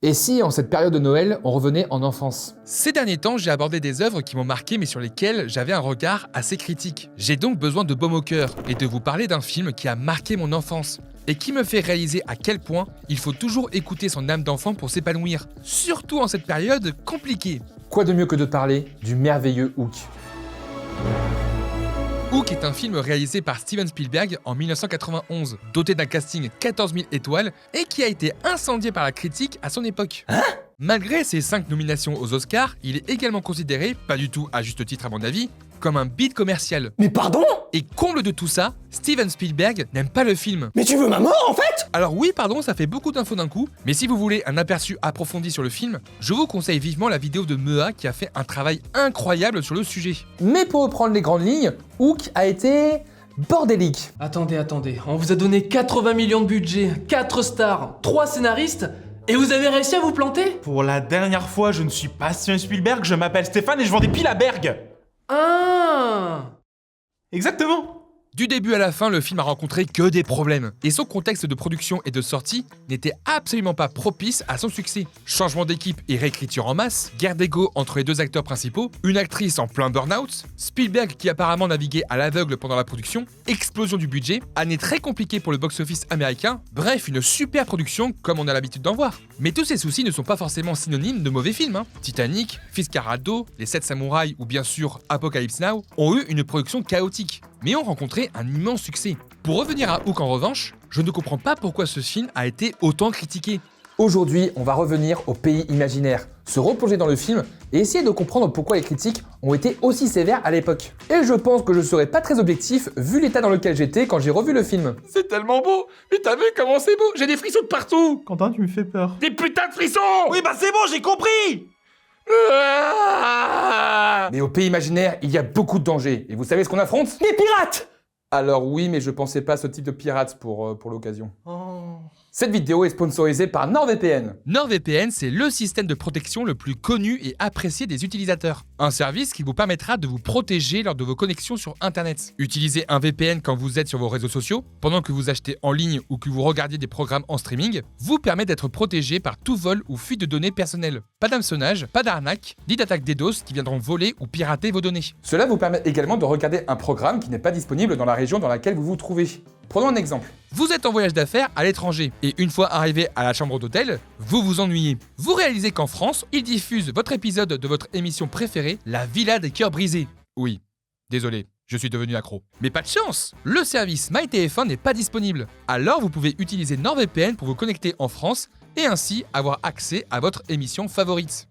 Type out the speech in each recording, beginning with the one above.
Et si, en cette période de Noël, on revenait en enfance? Ces derniers temps, j'ai abordé des œuvres qui m'ont marqué mais sur lesquelles j'avais un regard assez critique. J'ai donc besoin de baume au cœur et de vous parler d'un film qui a marqué mon enfance et qui me fait réaliser à quel point il faut toujours écouter son âme d'enfant pour s'épanouir, surtout en cette période compliquée. Quoi de mieux que de parler du merveilleux Hook? Hook est un film réalisé par Steven Spielberg en 1991, doté d'un casting 14 000 étoiles et qui a été incendié par la critique à son époque. Malgré ses 5 nominations aux Oscars, il est également considéré, pas du tout à juste titre à mon avis, comme un bid commercial. Mais pardon? Et comble de tout ça, Steven Spielberg n'aime pas le film. Mais tu veux ma mort en fait? Alors oui, pardon, ça fait beaucoup d'infos d'un coup, mais si vous voulez un aperçu approfondi sur le film, je vous conseille vivement la vidéo de Mea qui a fait un travail incroyable sur le sujet. Mais pour reprendre les grandes lignes, Hook a été bordélique. Attendez, on vous a donné 80 millions de budget, 4 stars, 3 scénaristes, et vous avez réussi à vous planter? Pour la dernière fois, je ne suis pas Steven Spielberg, je m'appelle Stéphane et je vends des piles à Berg. Ah! Exactement. Du début à la fin, le film a rencontré que des problèmes. Et son contexte de production et de sortie n'était absolument pas propice à son succès. Changement d'équipe et réécriture en masse, guerre d'ego entre les deux acteurs principaux, une actrice en plein burn-out, Spielberg qui apparemment naviguait à l'aveugle pendant la production, explosion du budget, année très compliquée pour le box-office américain, bref, une super production comme on a l'habitude d'en voir. Mais tous ces soucis ne sont pas forcément synonymes de mauvais films. Titanic, Fitzcarraldo, Les 7 Samouraïs ou bien sûr Apocalypse Now ont eu une production chaotique, mais ont rencontré un immense succès. Pour revenir à Hook en revanche, je ne comprends pas pourquoi ce film a été autant critiqué. Aujourd'hui, on va revenir au pays imaginaire, se replonger dans le film et essayer de comprendre pourquoi les critiques ont été aussi sévères à l'époque. Et je pense que je serai pas très objectif vu l'état dans lequel j'étais quand j'ai revu le film. C'est tellement beau. Mais t'as vu comment c'est beau? J'ai des frissons de partout. Quentin, tu me fais peur. Des putains de frissons. Oui, bah c'est bon, j'ai compris. Mais au pays imaginaire, il y a beaucoup de dangers. Et vous savez ce qu'on affronte? Les pirates! Alors oui, mais je pensais pas à ce type de pirates pour l'occasion. Cette vidéo est sponsorisée par NordVPN. NordVPN, c'est le système de protection le plus connu et apprécié des utilisateurs. Un service qui vous permettra de vous protéger lors de vos connexions sur Internet. Utilisez un VPN quand vous êtes sur vos réseaux sociaux, pendant que vous achetez en ligne ou que vous regardez des programmes en streaming, vous permet d'être protégé par tout vol ou fuite de données personnelles. Pas d'hameçonnage, pas d'arnaque, ni d'attaque DDoS qui viendront voler ou pirater vos données. Cela vous permet également de regarder un programme qui n'est pas disponible dans la région dans laquelle vous vous trouvez. Prenons un exemple. Vous êtes en voyage d'affaires à l'étranger et une fois arrivé à la chambre d'hôtel, vous vous ennuyez. Vous réalisez qu'en France, ils diffusent votre épisode de votre émission préférée, La Villa des Cœurs Brisés. Oui, désolé, je suis devenu accro. Mais pas de chance, le service MyTF1 n'est pas disponible. Alors vous pouvez utiliser NordVPN pour vous connecter en France et ainsi avoir accès à votre émission favorite.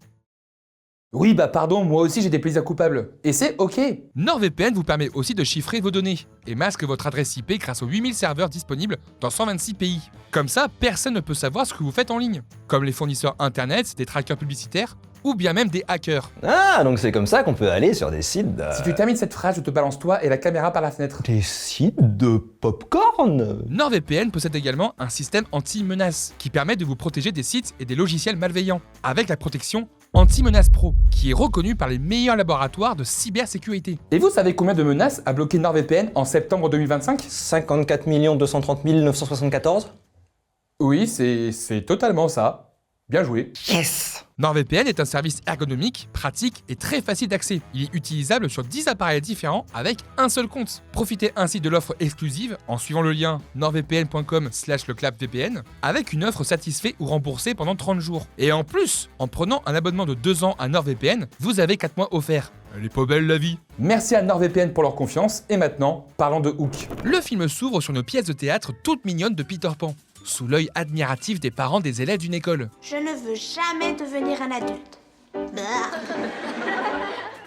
Oui, bah pardon, moi aussi j'ai des plaisirs coupables. Et c'est ok. NordVPN vous permet aussi de chiffrer vos données et masque votre adresse IP grâce aux 8000 serveurs disponibles dans 126 pays. Comme ça, personne ne peut savoir ce que vous faites en ligne, comme les fournisseurs internet, des trackers publicitaires ou bien même des hackers. Ah, donc c'est comme ça qu'on peut aller sur des sites de... Si tu termines cette phrase, je te balance toi et la caméra par la fenêtre. Des sites de popcorn? NordVPN possède également un système anti-menace qui permet de vous protéger des sites et des logiciels malveillants avec la protection Anti-Menace Pro, qui est reconnue par les meilleurs laboratoires de cybersécurité. Et vous savez combien de menaces a bloqué NordVPN en septembre 2025? 54 230 974? Oui, c'est totalement ça. Bien joué. Yes! NordVPN est un service ergonomique, pratique et très facile d'accès. Il est utilisable sur 10 appareils différents avec un seul compte. Profitez ainsi de l'offre exclusive en suivant le lien nordvpn.com/leclapvpn avec une offre satisfait ou remboursée pendant 30 jours. Et en plus, en prenant un abonnement de 2 ans à NordVPN, vous avez 4 mois offerts. Elle est pas belle la vie. Merci à NordVPN pour leur confiance. Et maintenant, parlons de Hook. Le film s'ouvre sur une pièce de théâtre toute mignonne de Peter Pan, sous l'œil admiratif des parents des élèves d'une école. Je ne veux jamais devenir un adulte.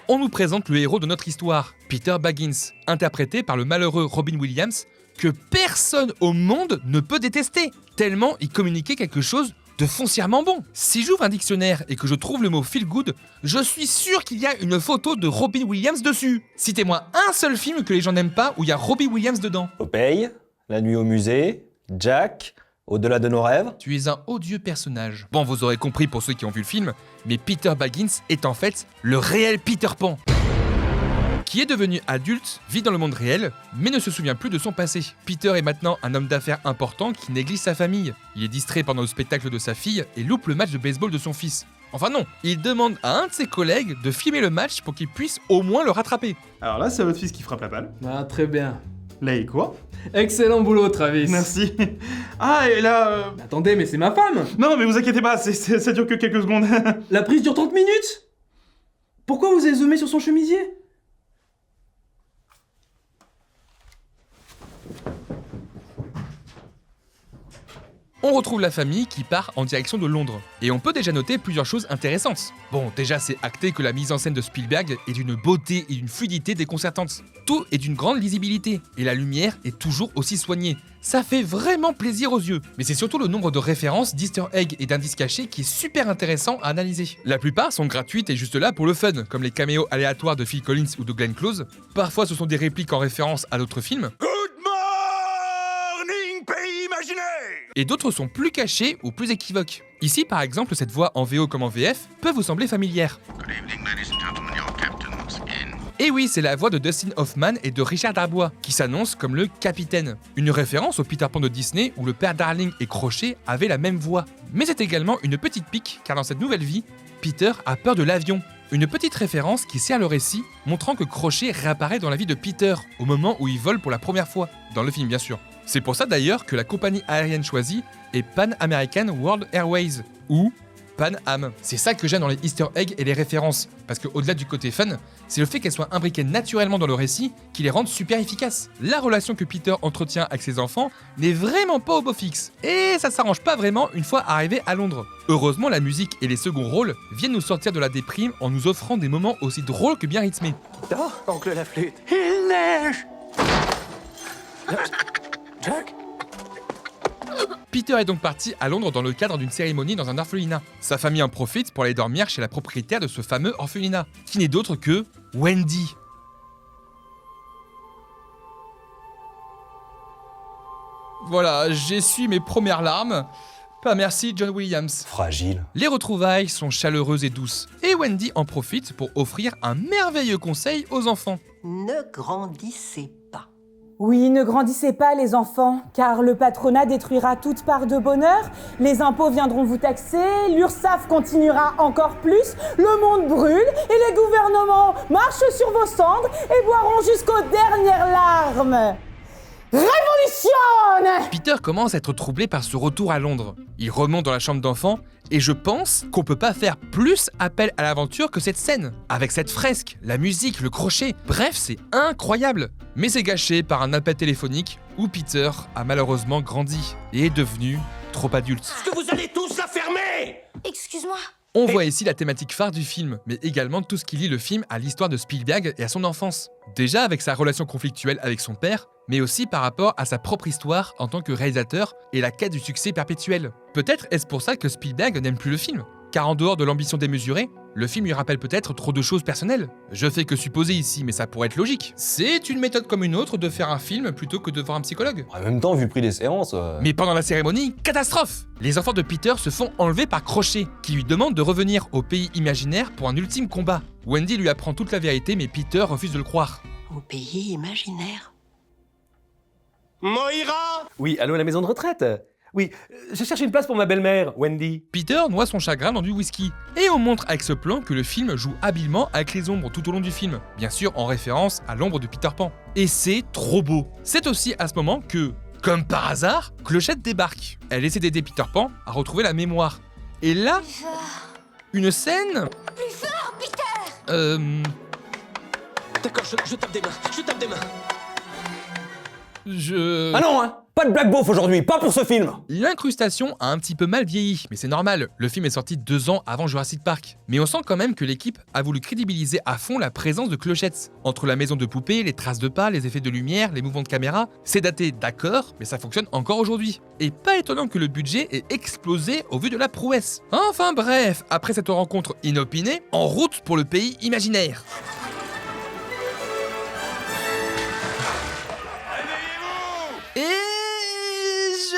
On nous présente le héros de notre histoire, Peter Baggins, interprété par le malheureux Robin Williams, que personne au monde ne peut détester, tellement il communiquait quelque chose de foncièrement bon. Si j'ouvre un dictionnaire et que je trouve le mot feel good, je suis sûr qu'il y a une photo de Robin Williams dessus. Citez-moi un seul film que les gens n'aiment pas où il y a Robin Williams dedans. Popeye, La nuit au musée, Jack, Au-delà de nos rêves. Tu es un odieux personnage. Bon, vous aurez compris pour ceux qui ont vu le film, mais Peter Baggins est en fait le réel Peter Pan, qui qui est devenu adulte, vit dans le monde réel, mais ne se souvient plus de son passé. Peter est maintenant un homme d'affaires important qui néglige sa famille. Il est distrait pendant le spectacle de sa fille et loupe le match de baseball de son fils. Enfin non, il demande à un de ses collègues de filmer le match pour qu'il puisse au moins le rattraper. Alors là, c'est votre fils qui frappe la balle. Ah, très bien. Là, il est quoi? Excellent boulot, Travis. Merci. Ah, et là... Attendez, mais c'est ma femme. Non, mais vous inquiétez pas, ça dure que quelques secondes. La prise dure 30 minutes. Pourquoi vous avez zoomé sur son chemisier? On retrouve la famille qui part en direction de Londres. Et on peut déjà noter plusieurs choses intéressantes. Bon, déjà c'est acté que la mise en scène de Spielberg est d'une beauté et d'une fluidité déconcertantes. Tout est d'une grande lisibilité, et la lumière est toujours aussi soignée. Ça fait vraiment plaisir aux yeux. Mais c'est surtout le nombre de références, d'easter eggs et d'indices cachés qui est super intéressant à analyser. La plupart sont gratuites et juste là pour le fun, comme les caméos aléatoires de Phil Collins ou de Glenn Close. Parfois ce sont des répliques en référence à d'autres films. Et d'autres sont plus cachés ou plus équivoques. Ici, par exemple, cette voix en VO comme en VF peut vous sembler familière. Et oui, c'est la voix de Dustin Hoffman et de Richard Darbois, qui s'annonce comme le capitaine. Une référence au Peter Pan de Disney où le père Darling et Crochet avaient la même voix. Mais c'est également une petite pique, car dans cette nouvelle vie, Peter a peur de l'avion. Une petite référence qui sert le récit, montrant que Crochet réapparaît dans la vie de Peter, au moment où il vole pour la première fois, dans le film bien sûr. C'est pour ça d'ailleurs que la compagnie aérienne choisie est Pan American World Airways, ou Pan Am. C'est ça que j'aime dans les easter eggs et les références, parce qu'au-delà du côté fun, c'est le fait qu'elles soient imbriquées naturellement dans le récit qui les rendent super efficaces. La relation que Peter entretient avec ses enfants n'est vraiment pas au beau fixe, et ça s'arrange pas vraiment une fois arrivé à Londres. Heureusement, la musique et les seconds rôles viennent nous sortir de la déprime en nous offrant des moments aussi drôles que bien rythmés. Oh, oncle la flûte. Il neige. Jack? Peter est donc parti à Londres dans le cadre d'une cérémonie dans un orphelinat. Sa famille en profite pour aller dormir chez la propriétaire de ce fameux orphelinat, qui n'est d'autre que Wendy. Voilà, j'essuie mes premières larmes. Pas merci John Williams. Fragile. Les retrouvailles sont chaleureuses et douces. Et Wendy en profite pour offrir un merveilleux conseil aux enfants. Ne grandissez pas. Oui, ne grandissez pas les enfants, car le patronat détruira toute part de bonheur, les impôts viendront vous taxer, l'URSSAF continuera encore plus, le monde brûle et les gouvernements marchent sur vos cendres et boiront jusqu'aux dernières larmes. Révolution! Peter commence à être troublé par ce retour à Londres. Il remonte dans la chambre d'enfant et je pense qu'on peut pas faire plus appel à l'aventure que cette scène. Avec cette fresque, la musique, le crochet, bref, c'est incroyable. Mais c'est gâché par un appel téléphonique où Peter a malheureusement grandi et est devenu trop adulte. Est-ce que vous allez tous la fermer? Excuse-moi. On voit ici la thématique phare du film, mais également tout ce qui lie le film à l'histoire de Spielberg et à son enfance. Déjà avec sa relation conflictuelle avec son père, mais aussi par rapport à sa propre histoire en tant que réalisateur et la quête du succès perpétuel. Peut-être est-ce pour ça que Spielberg n'aime plus le film, car en dehors de l'ambition démesurée, le film lui rappelle peut-être trop de choses personnelles. Je fais que supposer ici, mais ça pourrait être logique. C'est une méthode comme une autre de faire un film plutôt que de voir un psychologue. En même temps, vu le prix des séances... Mais pendant la cérémonie, catastrophe! Les enfants de Peter se font enlever par Crochet, qui lui demande de revenir au pays imaginaire pour un ultime combat. Wendy lui apprend toute la vérité, mais Peter refuse de le croire. Au pays imaginaire. Moira? Oui, allô à la maison de retraite? Oui, je cherche une place pour ma belle-mère, Wendy. Peter noie son chagrin dans du whisky. Et on montre avec ce plan que le film joue habilement avec les ombres tout au long du film. Bien sûr en référence à l'ombre de Peter Pan. Et c'est trop beau. C'est aussi à ce moment que, comme par hasard, Clochette débarque. Elle essaie d'aider Peter Pan à retrouver la mémoire. Et là, une scène... Plus fort, Peter! D'accord, je tape des mains, je tape des mains. Ah non, hein? Pas de black beauf aujourd'hui, pas pour ce film! L'incrustation a un petit peu mal vieilli, mais c'est normal, le film est sorti 2 ans avant Jurassic Park. Mais on sent quand même que l'équipe a voulu crédibiliser à fond la présence de Clochette. Entre la maison de poupée, les traces de pas, les effets de lumière, les mouvements de caméra, c'est daté d'accord, mais ça fonctionne encore aujourd'hui. Et pas étonnant que le budget ait explosé au vu de la prouesse. Enfin bref, après cette rencontre inopinée, en route pour le pays imaginaire.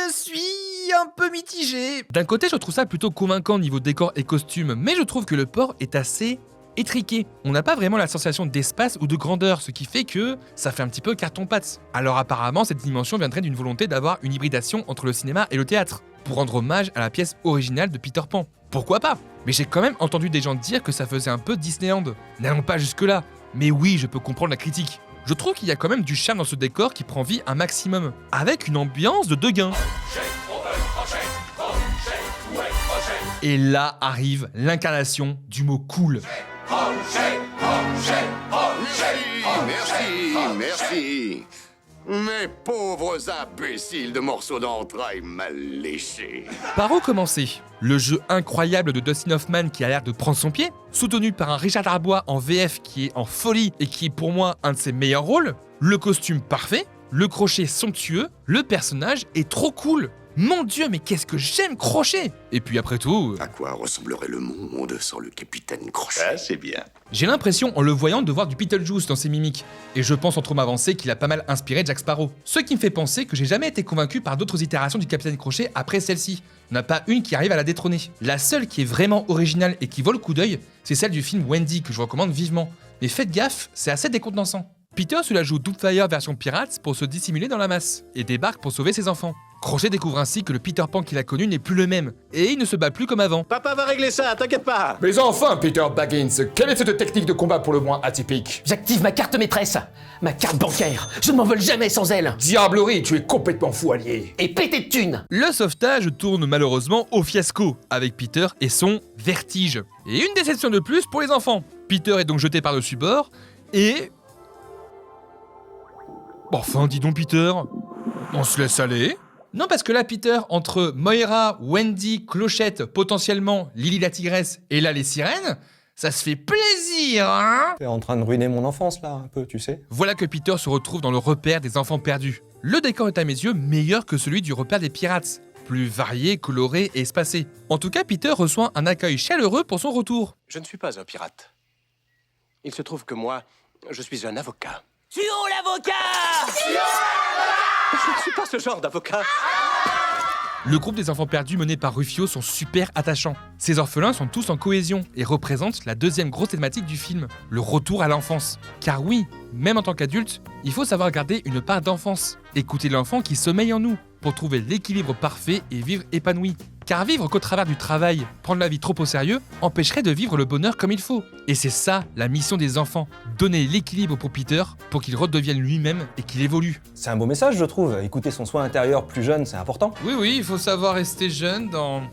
Je suis un peu mitigé. D'un côté, je trouve ça plutôt convaincant niveau décor et costumes, mais je trouve que le port est assez étriqué. On n'a pas vraiment la sensation d'espace ou de grandeur, ce qui fait que ça fait un petit peu carton-pâte. Alors apparemment, cette dimension viendrait d'une volonté d'avoir une hybridation entre le cinéma et le théâtre, pour rendre hommage à la pièce originale de Peter Pan. Pourquoi pas? Mais j'ai quand même entendu des gens dire que ça faisait un peu Disneyland. N'allons pas jusque-là, mais oui, je peux comprendre la critique. Je trouve qu'il y a quand même du charme dans ce décor qui prend vie un maximum, avec une ambiance de Deguin. Et là arrive l'incarnation du mot cool. Merci. Mes pauvres imbéciles de morceaux d'entrailles mal léchés. Par où commencer? Le jeu incroyable de Dustin Hoffman qui a l'air de prendre son pied, soutenu par un Richard Darbois en VF qui est en folie et qui est pour moi un de ses meilleurs rôles, le costume parfait, le crochet somptueux, le personnage est trop cool. Mon Dieu, mais qu'est-ce que j'aime Crochet! Et puis après tout... À quoi ressemblerait le monde sans le capitaine Crochet? Ah, c'est bien. J'ai l'impression, en le voyant, de voir du Beetlejuice dans ses mimiques. Et je pense sans trop m'avancer qu'il a pas mal inspiré Jack Sparrow. Ce qui me fait penser que j'ai jamais été convaincu par d'autres itérations du capitaine Crochet après celle-ci. Il n'y en a pas une qui arrive à la détrôner. La seule qui est vraiment originale et qui vaut le coup d'œil, c'est celle du film Wendy, que je recommande vivement. Mais faites gaffe, c'est assez décontenançant. Peter se la joue Doubtfire version pirate pour se dissimuler dans la masse, et débarque pour sauver ses enfants. Crochet découvre ainsi que le Peter Pan qu'il a connu n'est plus le même, et il ne se bat plus comme avant. Papa va régler ça, t'inquiète pas. Mais enfin, Peter Baggins, quelle est cette technique de combat pour le moins atypique? J'active ma carte maîtresse, ma carte bancaire. Je ne m'envole jamais sans elle. Diablerie, tu es complètement fou, allié. Et pété de thunes. Le sauvetage tourne malheureusement au fiasco, avec Peter et son vertige. Et une déception de plus pour les enfants. Peter est donc jeté par-dessus bord, et... Enfin, dis donc Peter, on se laisse aller? Non, parce que là, Peter, entre Moira, Wendy, Clochette, potentiellement Lily la tigresse et là les sirènes, ça se fait plaisir, hein? T'es en train de ruiner mon enfance là, un peu, tu sais. Voilà que Peter se retrouve dans le repère des enfants perdus. Le décor est à mes yeux meilleur que celui du repère des pirates, plus varié, coloré et espacé. En tout cas, Peter reçoit un accueil chaleureux pour son retour. Je ne suis pas un pirate. Il se trouve que moi, je suis un avocat. Tuons l'avocat! Je ne suis pas ce genre d'avocat. Le groupe des enfants perdus menés par Rufio sont super attachants. Ces orphelins sont tous en cohésion et représentent la deuxième grosse thématique du film, le retour à l'enfance. Car oui, même en tant qu'adulte, il faut savoir garder une part d'enfance, écouter l'enfant qui sommeille en nous, pour trouver l'équilibre parfait et vivre épanoui. Car vivre qu'au travers du travail, prendre la vie trop au sérieux, empêcherait de vivre le bonheur comme il faut. Et c'est ça la mission des enfants, donner l'équilibre pour Peter, pour qu'il redevienne lui-même et qu'il évolue. C'est un beau message, je trouve. Écouter son soin intérieur plus jeune, c'est important. Oui, il faut savoir rester jeune dans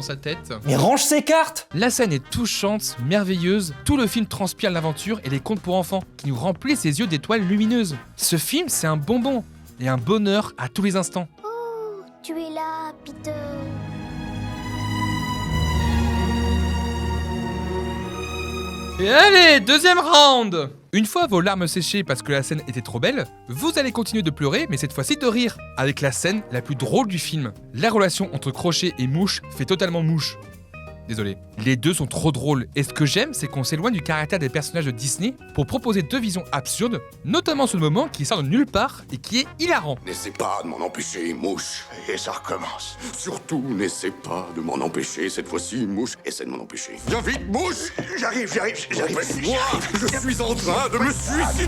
sa tête. Mais range ses cartes! La scène est touchante, merveilleuse, tout le film transpire l'aventure et les contes pour enfants, qui nous remplissent ses yeux d'étoiles lumineuses. Ce film, c'est un bonbon, et un bonheur à tous les instants. Oh, tu es là, Peter. Et allez, deuxième round! Une fois vos larmes séchées parce que la scène était trop belle, vous allez continuer de pleurer, mais cette fois-ci de rire, avec la scène la plus drôle du film. La relation entre Crochet et Mouche fait totalement mouche. Désolé. Les deux sont trop drôles, et ce que j'aime, c'est qu'on s'éloigne du caractère des personnages de Disney pour proposer deux visions absurdes, notamment ce moment qui sort de nulle part et qui est hilarant. N'essaie pas de m'en empêcher, Mouche. Et ça recommence. Surtout, n'essaie pas de m'en empêcher. Cette fois-ci, Mouche, essaie de m'en empêcher. Viens vite, Mouche. J'arrive. Moi, je suis en train de me suicider.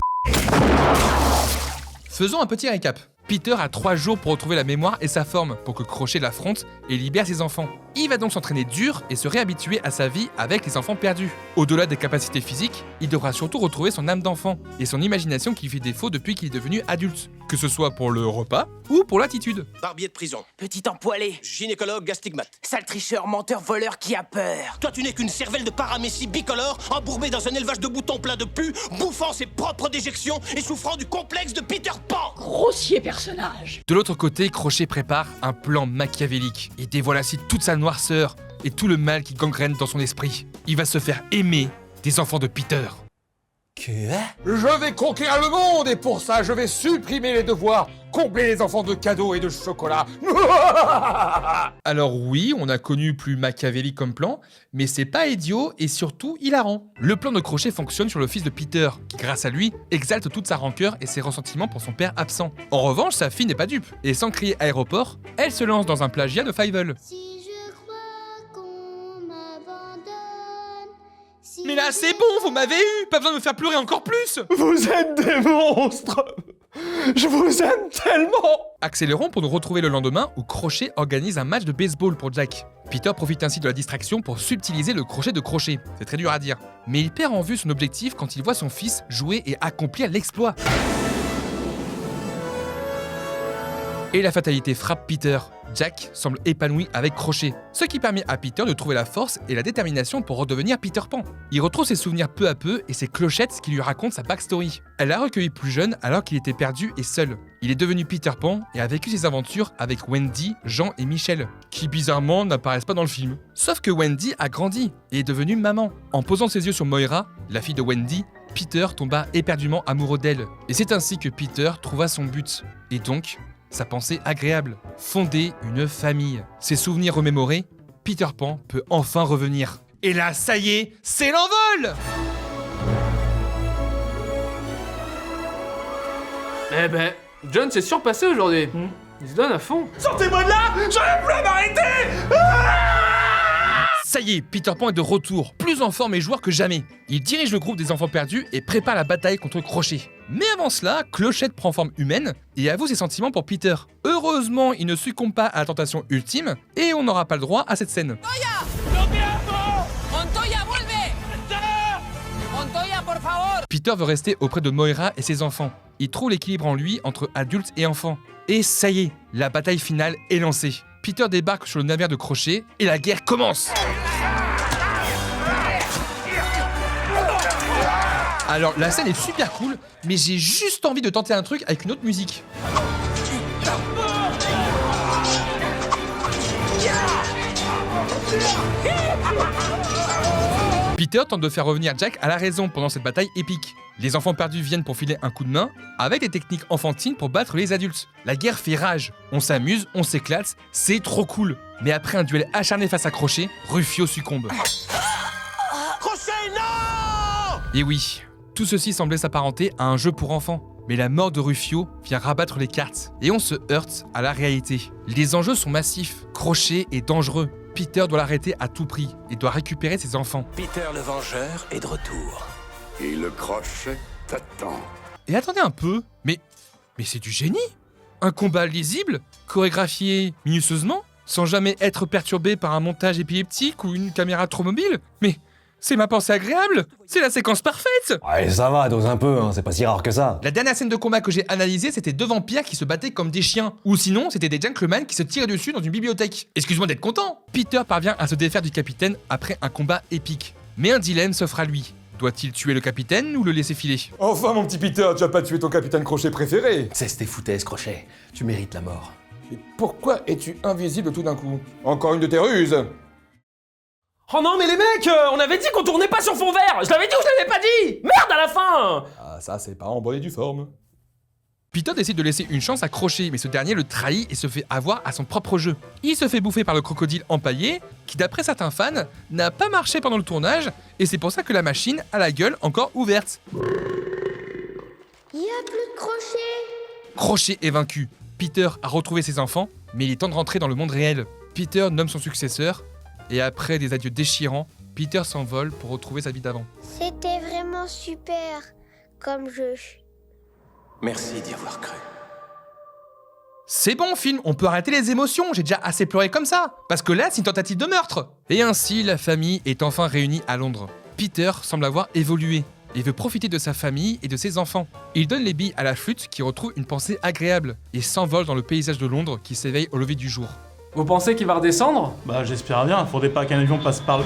Faisons un petit récap. Peter a 3 jours pour retrouver la mémoire et sa forme, pour que Crochet l'affronte et libère ses enfants. Il va donc s'entraîner dur et se réhabituer à sa vie avec les enfants perdus. Au-delà des capacités physiques, il devra surtout retrouver son âme d'enfant et son imagination qui lui fait défaut depuis qu'il est devenu adulte, que ce soit pour le repas ou pour l'attitude. Barbier de prison. Petit empoilé. Gynécologue astigmate. Sale tricheur, menteur, voleur qui a peur. Toi, tu n'es qu'une cervelle de paramécie bicolore, embourbée dans un élevage de boutons plein de pus, bouffant ses propres déjections et souffrant du complexe de Peter Pan. Grossier personnage. De l'autre côté, Crochet prépare un plan machiavélique. Il dévoile ainsi toute sa noirceur et tout le mal qui gangrène dans son esprit. Il va se faire aimer des enfants de Peter. Je vais conquérir le monde et pour ça, je vais supprimer les devoirs, combler les enfants de cadeaux et de chocolat. Alors oui, on a connu plus machiavélique comme plan, mais c'est pas idiot et surtout hilarant. Le plan de Crochet fonctionne sur le fils de Peter, qui grâce à lui, exalte toute sa rancœur et ses ressentiments pour son père absent. En revanche, sa fille n'est pas dupe, et sans crier aéroport, elle se lance dans un plagiat de Fievel. Si je crois qu'on m'abandonne, si Mais là, c'est bon, vous m'avez eu. Pas besoin de me faire pleurer encore plus. Vous êtes des monstres! Je vous aime tellement! Accélérons pour nous retrouver le lendemain où Crochet organise un match de baseball pour Jack. Peter profite ainsi de la distraction pour subtiliser le crochet de Crochet. C'est très dur à dire. Mais il perd en vue son objectif quand il voit son fils jouer et accomplir l'exploit. Et la fatalité frappe Peter. Jack semble épanoui avec Crochet, ce qui permet à Peter de trouver la force et la détermination pour redevenir Peter Pan. Il retrouve ses souvenirs peu à peu et c'est Clochette qui lui raconte sa backstory. Elle l'a recueilli plus jeune alors qu'il était perdu et seul. Il est devenu Peter Pan et a vécu ses aventures avec Wendy, Jean et Michel, qui bizarrement n'apparaissent pas dans le film. Sauf que Wendy a grandi et est devenue maman. En posant ses yeux sur Moira, la fille de Wendy, Peter tomba éperdument amoureux d'elle. Et c'est ainsi que Peter trouva son but. Et donc, sa pensée agréable, fonder une famille. Ses souvenirs remémorés, Peter Pan peut enfin revenir. Et là, ça y est, c'est l'envol! Eh ben, John s'est surpassé aujourd'hui. Il se donne à fond. Sortez-moi de là! J'arrive plus à m'arrêter! Ça y est, Peter Pan est de retour, plus en forme et joueur que jamais. Il dirige le groupe des enfants perdus et prépare la bataille contre Crochet. Mais avant cela, Clochette prend forme humaine et avoue ses sentiments pour Peter. Heureusement, il ne succombe pas à la tentation ultime et on n'aura pas le droit à cette scène. Montoya, vuelve! Montoya, por favor! Peter veut rester auprès de Moira et ses enfants. Il trouve l'équilibre en lui entre adultes et enfants. Et ça y est, la bataille finale est lancée. Peter débarque sur le navire de Crochet et la guerre commence. Alors la scène est super cool, mais j'ai juste envie de tenter un truc avec une autre musique. Peter tente de faire revenir Jack à la raison pendant cette bataille épique. Les enfants perdus viennent pour filer un coup de main, avec des techniques enfantines pour battre les adultes. La guerre fait rage, on s'amuse, on s'éclate, c'est trop cool. Mais après un duel acharné face à Crochet, Rufio succombe. Crochet, non! Et oui, tout ceci semblait s'apparenter à un jeu pour enfants. Mais la mort de Rufio vient rabattre les cartes, et on se heurte à la réalité. Les enjeux sont massifs, Crochet est dangereux. Peter doit l'arrêter à tout prix et doit récupérer ses enfants. Peter le Vengeur est de retour. Et le crochet t'attend. Et attendez un peu, mais c'est du génie! Un combat lisible, chorégraphié minutieusement, sans jamais être perturbé par un montage épileptique ou une caméra trop mobile. Mais c'est ma pensée agréable! C'est la séquence parfaite! Ouais, ça va, dose un peu, hein, c'est pas si rare que ça. La dernière scène de combat que j'ai analysée, c'était deux vampires qui se battaient comme des chiens. Ou sinon, c'était des gentlemen qui se tiraient dessus dans une bibliothèque. Excuse-moi d'être content! Peter parvient à se défaire du capitaine après un combat épique. Mais un dilemme s'offre à lui. Doit-il tuer le capitaine ou le laisser filer? Enfin, mon petit Peter, tu as pas tué ton capitaine Crochet préféré. Cesse tes foutaises, Crochet. Tu mérites la mort. Et pourquoi es-tu invisible tout d'un coup? Encore une de tes ruses. Oh non, mais les mecs, on avait dit qu'on tournait pas sur fond vert. Je l'avais dit ou je l'avais pas dit? Merde à la fin. Ah, ça, c'est pas en bonne et due forme. Peter décide de laisser une chance à Crochet, mais ce dernier le trahit et se fait avoir à son propre jeu. Il se fait bouffer par le crocodile empaillé, qui d'après certains fans, n'a pas marché pendant le tournage, et c'est pour ça que la machine a la gueule encore ouverte. Il y a plus de Crochet. Crochet est vaincu. Peter a retrouvé ses enfants, mais il est temps de rentrer dans le monde réel. Peter nomme son successeur, et après des adieux déchirants, Peter s'envole pour retrouver sa vie d'avant. C'était vraiment super comme jeu. Merci d'y avoir cru. C'est bon, film, on peut arrêter les émotions, j'ai déjà assez pleuré comme ça. Parce que là, c'est une tentative de meurtre. Et ainsi, la famille est enfin réunie à Londres. Peter semble avoir évolué et veut profiter de sa famille et de ses enfants. Il donne les billes à la flûte qui retrouve une pensée agréable et s'envole dans le paysage de Londres qui s'éveille au lever du jour. Vous pensez qu'il va redescendre? Bah j'espère bien, faudrait pas qu'un avion passe par le...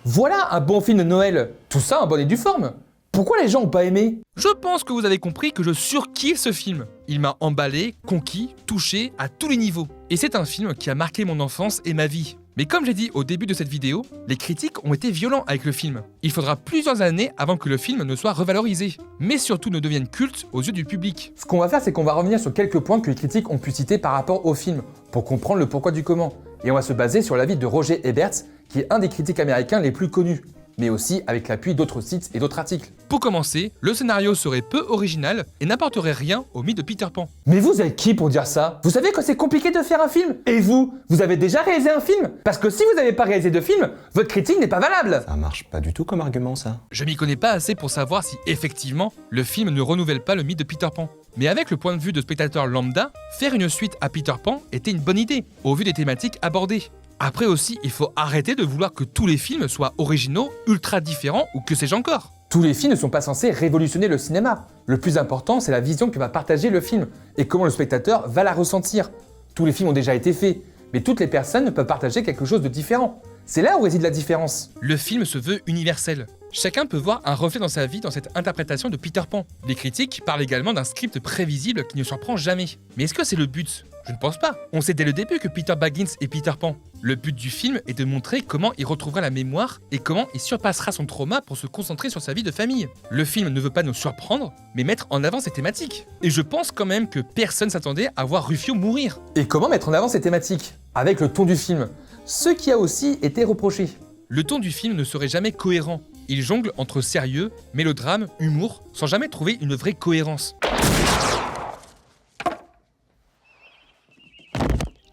Voilà un bon film de Noël. Tout ça en bonne et due forme. Pourquoi les gens ont pas aimé? Je pense que vous avez compris que je surkiffe ce film. Il m'a emballé, conquis, touché à tous les niveaux. Et c'est un film qui a marqué mon enfance et ma vie. Mais comme j'ai dit au début de cette vidéo, les critiques ont été violents avec le film. Il faudra plusieurs années avant que le film ne soit revalorisé, mais surtout ne devienne culte aux yeux du public. Ce qu'on va faire, c'est qu'on va revenir sur quelques points que les critiques ont pu citer par rapport au film, pour comprendre le pourquoi du comment. Et on va se baser sur l'avis de Roger Ebert, qui est un des critiques américains les plus connus. mais aussi avec l'appui d'autres sites et d'autres articles. Pour commencer, le scénario serait peu original et n'apporterait rien au mythe de Peter Pan. Mais vous êtes qui pour dire ça? Vous savez que c'est compliqué de faire un film? Et vous avez déjà réalisé un film? Parce que si vous n'avez pas réalisé de film, votre critique n'est pas valable. Ça marche pas du tout comme argument, ça. Je m'y connais pas assez pour savoir si effectivement le film ne renouvelle pas le mythe de Peter Pan. Mais avec le point de vue de spectateur lambda, faire une suite à Peter Pan était une bonne idée, au vu des thématiques abordées. Après aussi, il faut arrêter de vouloir que tous les films soient originaux, ultra différents ou que sais-je encore. Tous les films ne sont pas censés révolutionner le cinéma. Le plus important, c'est la vision que va partager le film et comment le spectateur va la ressentir. Tous les films ont déjà été faits, mais toutes les personnes peuvent partager quelque chose de différent. C'est là où réside la différence. Le film se veut universel. Chacun peut voir un reflet dans sa vie dans cette interprétation de Peter Pan. Les critiques parlent également d'un script prévisible qui ne surprend jamais. Mais est-ce que c'est le but? Je ne pense pas. On sait dès le début que Peter Baggins est Peter Pan. Le but du film est de montrer comment il retrouvera la mémoire et comment il surpassera son trauma pour se concentrer sur sa vie de famille. Le film ne veut pas nous surprendre, mais mettre en avant ces thématiques. Et je pense quand même que personne s'attendait à voir Rufio mourir. Et comment mettre en avant ces thématiques? Avec le ton du film. Ce qui a aussi été reproché. Le ton du film ne serait jamais cohérent. Il jongle entre sérieux, mélodrame, humour, sans jamais trouver une vraie cohérence.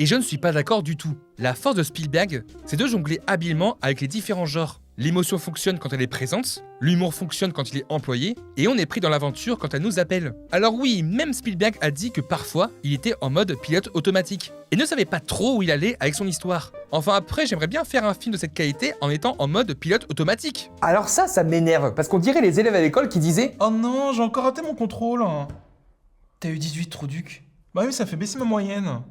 Et je ne suis pas d'accord du tout. La force de Spielberg, c'est de jongler habilement avec les différents genres. L'émotion fonctionne quand elle est présente, l'humour fonctionne quand il est employé, et on est pris dans l'aventure quand elle nous appelle. Alors oui, même Spielberg a dit que parfois, il était en mode pilote automatique, et ne savait pas trop où il allait avec son histoire. Enfin après, j'aimerais bien faire un film de cette qualité en étant en mode pilote automatique. Alors ça m'énerve, parce qu'on dirait les élèves à l'école qui disaient Oh non, j'ai encore raté mon contrôle. T'as eu 18, trou duc. Bah oui, ça fait baisser ma moyenne.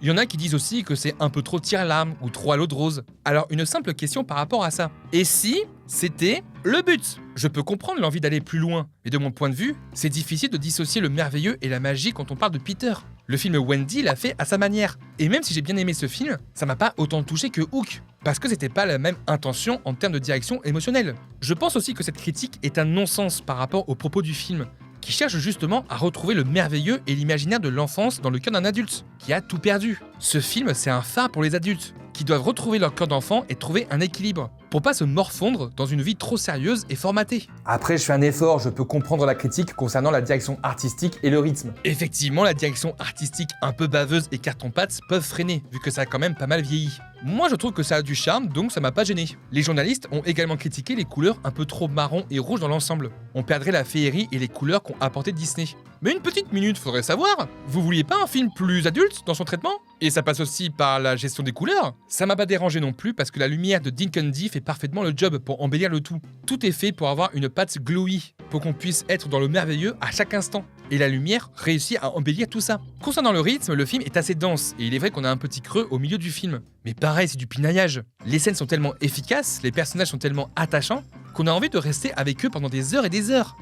Il y en a qui disent aussi que c'est un peu trop tire-larme ou trop à l'eau de rose. Alors une simple question par rapport à ça. Et si c'était le but? Je peux comprendre l'envie d'aller plus loin, mais de mon point de vue, c'est difficile de dissocier le merveilleux et la magie quand on parle de Peter. Le film Wendy l'a fait à sa manière. Et même si j'ai bien aimé ce film, ça m'a pas autant touché que Hook, parce que c'était pas la même intention en termes de direction émotionnelle. Je pense aussi que cette critique est un non-sens par rapport aux propos du film, qui cherche justement à retrouver le merveilleux et l'imaginaire de l'enfance dans le cœur d'un adulte, qui a tout perdu. Ce film, c'est un phare pour les adultes, qui doivent retrouver leur cœur d'enfant et trouver un équilibre, pour pas se morfondre dans une vie trop sérieuse et formatée. Après, je fais un effort, je peux comprendre la critique concernant la direction artistique et le rythme. Effectivement, la direction artistique un peu baveuse et carton-pâte peuvent freiner, vu que ça a quand même pas mal vieilli. Moi, je trouve que ça a du charme, donc ça m'a pas gêné. Les journalistes ont également critiqué les couleurs un peu trop marron et rouge dans l'ensemble. On perdrait la féerie et les couleurs qu'ont apporté Disney. Mais une petite minute, faudrait savoir. Vous vouliez pas un film plus adulte dans son traitement? Et ça passe aussi par la gestion des couleurs? Ça m'a pas dérangé non plus parce que la lumière de Dean Cundey fait parfaitement le job pour embellir le tout. Tout est fait pour avoir une patte glowy, pour qu'on puisse être dans le merveilleux à chaque instant. Et la lumière réussit à embellir tout ça. Concernant le rythme, le film est assez dense, et il est vrai qu'on a un petit creux au milieu du film. Mais pareil, c'est du pinaillage. Les scènes sont tellement efficaces, les personnages sont tellement attachants, qu'on a envie de rester avec eux pendant des heures et des heures.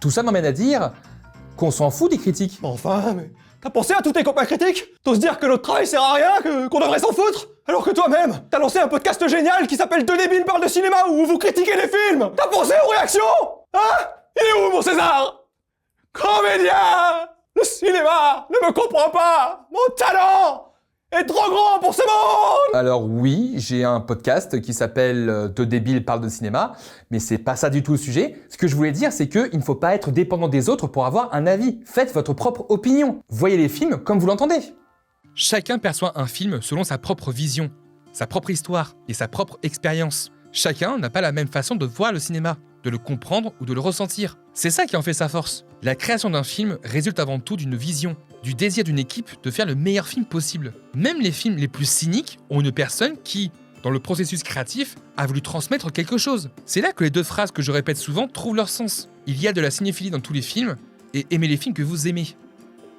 Tout ça m'emmène à dire qu'on s'en fout des critiques. Enfin, mais t'as pensé à tous tes copains critiques? T'oses dire que notre travail sert à rien, qu'on devrait s'en foutre? Alors que toi-même, t'as lancé un podcast génial qui s'appelle Deux débiles parlent de cinéma où vous critiquez les films. T'as pensé aux réactions? Hein? Il est où mon César? Comédien! Le cinéma ne me comprend pas! Mon talent est trop grand pour ce monde! Alors oui, j'ai un podcast qui s'appelle Deux débiles parlent de cinéma, mais c'est pas ça du tout le sujet. Ce que je voulais dire, c'est qu'il ne faut pas être dépendant des autres pour avoir un avis. Faites votre propre opinion. Voyez les films comme vous l'entendez. Chacun perçoit un film selon sa propre vision, sa propre histoire et sa propre expérience. Chacun n'a pas la même façon de voir le cinéma, de le comprendre ou de le ressentir. C'est ça qui en fait sa force. La création d'un film résulte avant tout d'une vision, du désir d'une équipe de faire le meilleur film possible. Même les films les plus cyniques ont une personne qui, dans le processus créatif, a voulu transmettre quelque chose. C'est là que les deux phrases que je répète souvent trouvent leur sens. Il y a de la cinéphilie dans tous les films, et aimez les films que vous aimez.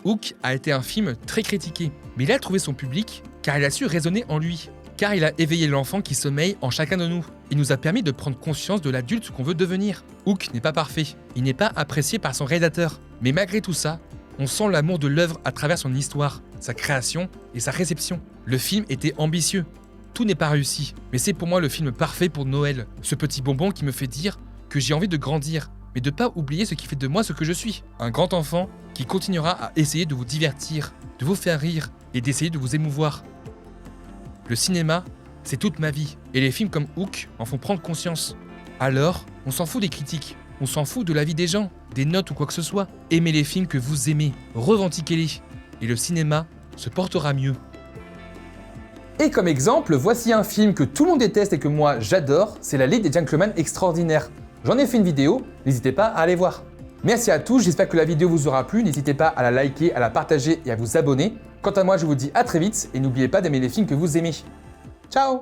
Hook a été un film très critiqué, mais il a trouvé son public car il a su résonner en lui. Car il a éveillé l'enfant qui sommeille en chacun de nous. Il nous a permis de prendre conscience de l'adulte qu'on veut devenir. Hook n'est pas parfait, il n'est pas apprécié par son réalisateur. Mais malgré tout ça, on sent l'amour de l'œuvre à travers son histoire, sa création et sa réception. Le film était ambitieux. Tout n'est pas réussi, mais c'est pour moi le film parfait pour Noël. Ce petit bonbon qui me fait dire que j'ai envie de grandir, mais de pas oublier ce qui fait de moi ce que je suis. Un grand enfant qui continuera à essayer de vous divertir, de vous faire rire et d'essayer de vous émouvoir. Le cinéma, c'est toute ma vie, et les films comme Hook en font prendre conscience. Alors, on s'en fout des critiques, on s'en fout de l'avis des gens, des notes ou quoi que ce soit. Aimez les films que vous aimez, revendiquez-les, et le cinéma se portera mieux. Et comme exemple, voici un film que tout le monde déteste et que moi j'adore, c'est La Ligue des Gentlemen Extraordinaires. J'en ai fait une vidéo, n'hésitez pas à aller voir. Merci à tous, j'espère que la vidéo vous aura plu, n'hésitez pas à la liker, à la partager et à vous abonner. Quant à moi, je vous dis à très vite et n'oubliez pas d'aimer les films que vous aimez. Ciao!